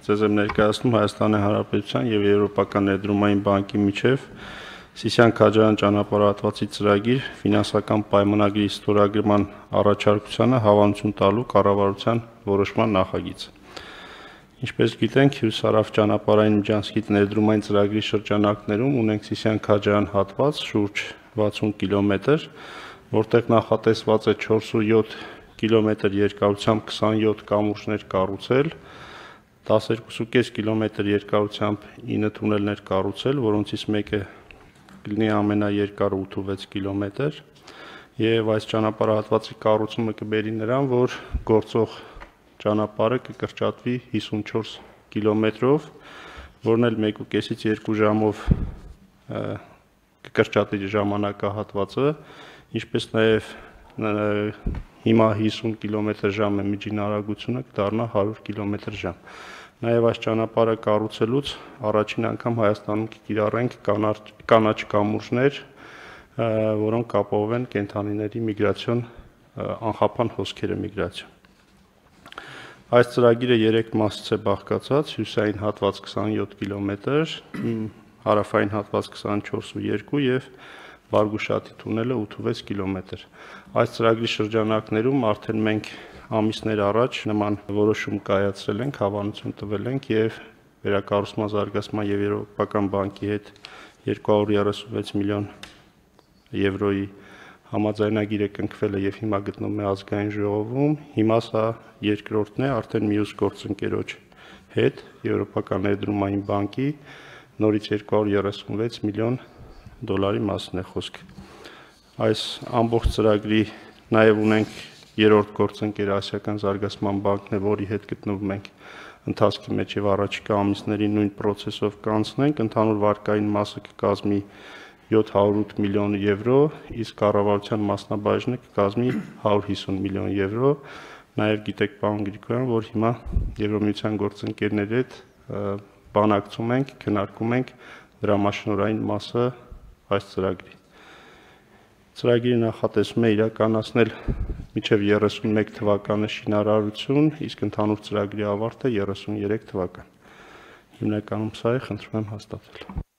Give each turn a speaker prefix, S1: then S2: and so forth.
S1: Ձեզ եմ ներկայացնում Հայաստանի Հանրապետության եւ Եվրոպական ներդրումային բանկի միջև Սիսիան-Քաջարյան ճանապարհատվածի ծրագիր ֆինանսական պայմանագրի ստորագրման առաջարկությանը հավանություն տալու կառավարության որոշման նախագիծ։ Ինչպես գիտենք, Հյուսարավ ճանապարհային միջանցքի ներդրումային ծրագրի շրջանակներում ունենք Սիսիան-Քաջարյան հատված շուրջ 60 կիլոմետր, որտեղ նախատեսված է 407 կիլոմետր երկարությամբ 27 կամուրջներ կառուցել, 12.5 կիլոմետր երկարությամբ 9 թունելներ կառուցել, որոնցից մեկը կլինի ամենաերկարը 8.6 կիլոմետր, եւ այս ճանապարհատվածի կառուցումը կբերի նրան, որ գործող ճանապարհը կկրճատվի 54 կիլոմետրով, որն էլ 1.5-ից 2 ժամով կկրճատի ժամանակահատվածը, ինչպես նաեւ հիմա 50 կմ/ժ է միջին արագությունը կդառնա 100 կմ/ժ։ Նաև այս ճանապարհը կառուցելուց առաջին անգամ Հայաստանում կկիրառենք կանաչ կամուրջներ, որոնք կապահովեն կենդանիների միգրացիոն անխափան հոսքերը միգրացիոն։ Այս ծրագիրը 3 մասից է բաղկացած՝ հյուսային հատված 27 կիլոմետր, հարավային հատված 24.2 եւ Վարգուշատի թունելը 8.6 կիլոմետր։ Այս ծրագրի շրջանակներում արդեն մենք ամիսներ առաջ նման որոշում կայացրել ենք, հավանություն տվել ենք եւ վերակառուցման զարգացման եւ Եվրոպական բանկի հետ 236 միլիոն եվրոյի համաձայնագիրը կնքվել է եւ հիմա գտնվում է ազգային ժողովում։ Հիմա սա երկրորդն է, արդեն մյուս գործընկերոջ հետ Եվրոպական ներդրումային բանկի նորից 236 միլիոն դոլարի մասին է խոսքը։ Այս ամբողջ ծրագրի նաեւ ունենք երրորդ գործընկեր Ասիական զարգացման բանկն է, որի հետ գտնվում ենք ընթացքի մեջ եւ առաջիկա ամիսներին նույն process-ով կանցնենք, ընդհանուր վարկային մասը կկազմի 708 միլիոն եվրո, իսկ կառավարության մասնաբաժինը կկազմի 150 միլիոն եվրո։ Նաեւ գիտեք, պարոն Գրիգորյան, որ հիմա Եվրոմիության գործընկերների հետ բանակցում ենք, քննարկում ենք դրամաշնորհային մասը այս ծրագրի։ Ծրագիրը նախատեսվում է իրականացնել մինչև 31 թվականը շինարարություն, իսկ ընդհանուր ծրագրի ավարտը 33 թվական։ Հիմնականում սա է, խնդրում եմ հաստատել։